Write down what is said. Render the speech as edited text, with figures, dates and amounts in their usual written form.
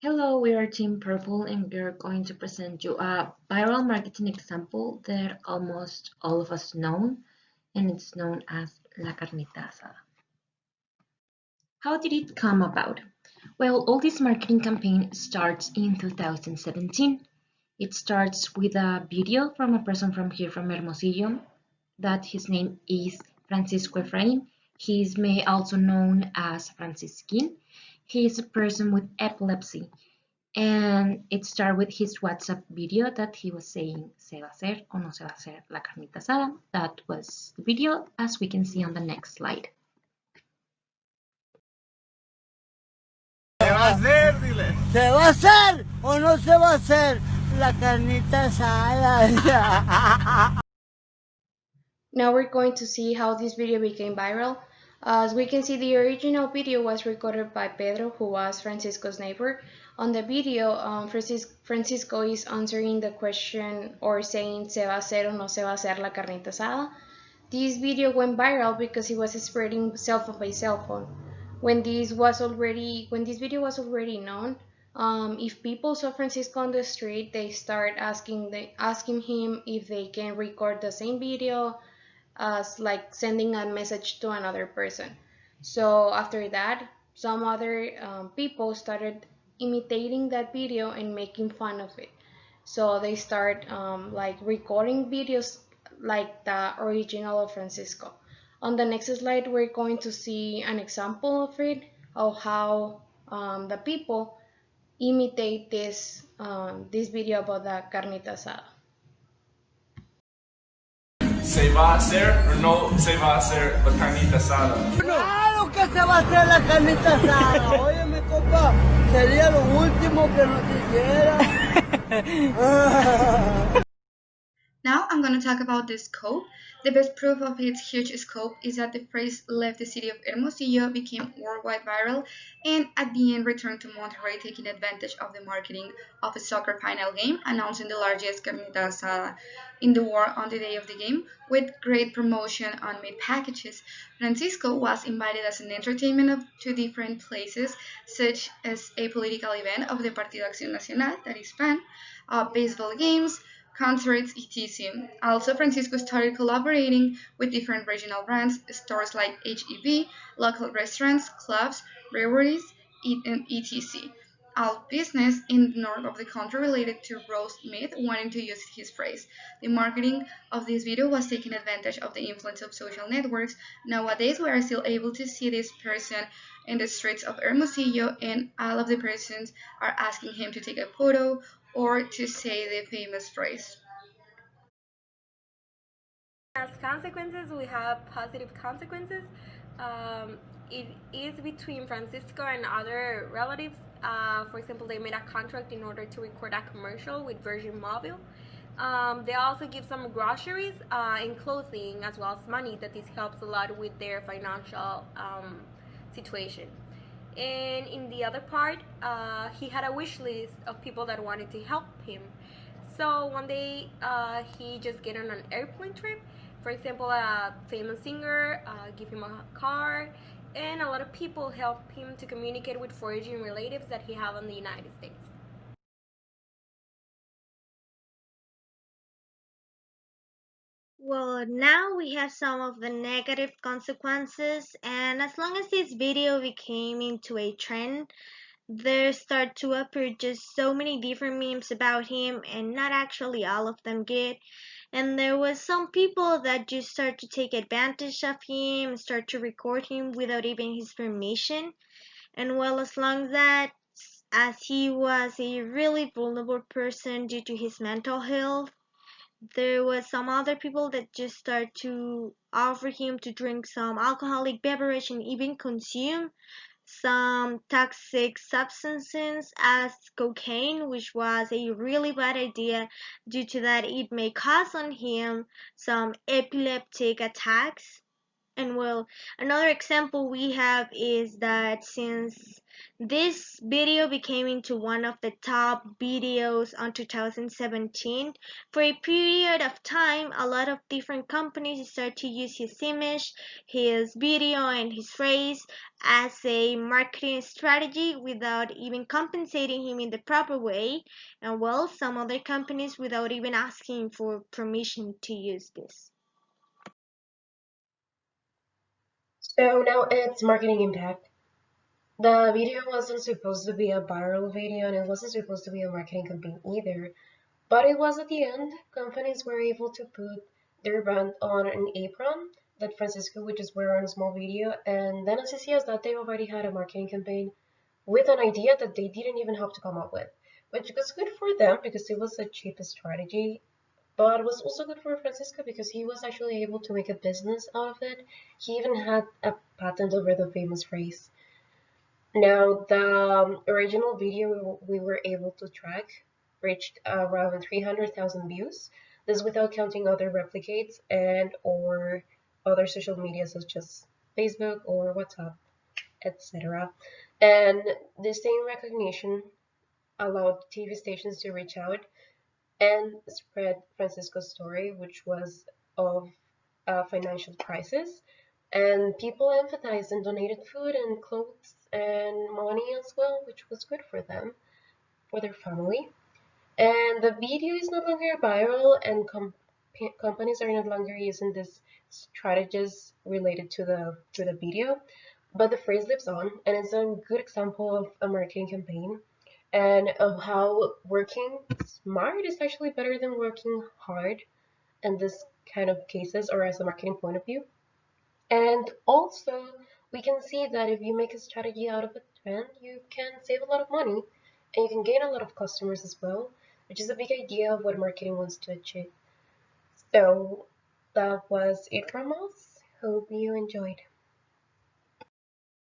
Hello, we are Team Purple and we are going to present you a viral marketing example that almost all of us know, and it's known as La Carnita Asada. How did it come about? Well, all this marketing campaign starts in 2017. It starts with a video from a person from here from Hermosillo that his name is Francisco Efrain. He is may also known as Francisquin. He is a person with epilepsy. And it started with his WhatsApp video that he was saying, ¿se va a hacer o no se va a hacer la carnita asada? That was the video, as we can see on the next slide. ¿Se va a hacer? Dile. ¿Se va a hacer o no se va a hacer la carnita asada? Now we're going to see how this video became viral. As we can see, the original video was recorded by Pedro, who was Francisco's neighbor. On the video, Francisco is answering the question or saying ¿se va a hacer o no se va a hacer la carnita asada? This video went viral because he was spreading cell phone by cell phone. When this video was already known, if people saw Francisco on the street, they start asking him if they can record the same video as like sending a message to another person. So after that, some other people started imitating that video and making fun of it. So they start like recording videos like the original of Francisco. On the next slide, we're going to see an example of it, of how the people imitate this video about the carnita asada. ¿Se va a hacer o no se va a hacer la carnita asada? ¡Claro que se va a hacer la carnita asada! Óyeme, compa, sería lo último que nos hiciera. Now I'm going to talk about the scope. The best proof of its huge scope is that the phrase left the city of Hermosillo, became worldwide viral, and at the end returned to Monterrey, taking advantage of the marketing of a soccer final game, announcing the largest carnita asada in the world on the day of the game, with great promotion on meat packages. Francisco was invited as an entertainment to different places, such as a political event of the Partido Acción Nacional, that is PAN, baseball games, concerts, etc. Also, Francisco started collaborating with different regional brands, stores like HEB, local restaurants, clubs, breweries, and etc. All business in the north of the country related to roast meat wanting to use his phrase. The marketing of this video was taking advantage of the influence of social networks. Nowadays, we are still able to see this person in the streets of Hermosillo, and all of the persons are asking him to take a photo or to say the famous phrase. As consequences, we have positive consequences. It is between Francisco and other relatives. For example, they made a contract in order to record a commercial with Virgin Mobile. They also give some groceries and clothing as well as money, that this helps a lot with their financial situation. And in the other part, he had a wish list of people that wanted to help him. So one day he just get on an airplane trip. For example, a famous singer give him a car, and a lot of people help him to communicate with foreign relatives that he have in the United States. Well, now we have some of the negative consequences, and as long as this video became into a trend, there start to appear just so many different memes about him, and not actually all of them good. And there was some people that just start to take advantage of him, start to record him without even his permission. And well, as long as that, as he was a really vulnerable person due to his mental health, there was some other people that just start to offer him to drink some alcoholic beverage and even consume some toxic substances as cocaine, which was a really bad idea due to that it may cause on him some epileptic attacks. And well, another example we have is that since this video became into one of the top videos on 2017, for a period of time, a lot of different companies started to use his image, his video, and his phrase as a marketing strategy without even compensating him in the proper way. And well, some other companies without even asking for permission to use this. So now it's marketing impact. The video wasn't supposed to be a viral video and it wasn't supposed to be a marketing campaign either, but it was at the end. Companies were able to put their brand on an apron that Francisco would just wear on a small video, and then as easy as that, they already had a marketing campaign with an idea that they didn't even have to come up with, which was good for them because it was a cheap strategy, but it was also good for Francisco because he was actually able to make a business out of it. He even had a patent over the famous phrase. Now, the original video we were able to track reached around 300,000 views. This without counting other replicates and or other social media such as Facebook or WhatsApp, etc. And this same recognition allowed TV stations to reach out and spread Francisco's story, which was of a financial crisis. And people empathized and donated food and clothes and money as well, which was good for them, for their family. And the video is no longer viral, and companies are no longer using this strategies related to the video. But the phrase lives on, and it's a good example of a marketing campaign and of how working smart is actually better than working hard in this kind of cases or as a marketing point of view. And also, we can see that if you make a strategy out of a trend, you can save a lot of money and you can gain a lot of customers as well, which is a big idea of what marketing wants to achieve. So that was it from us. Hope you enjoyed.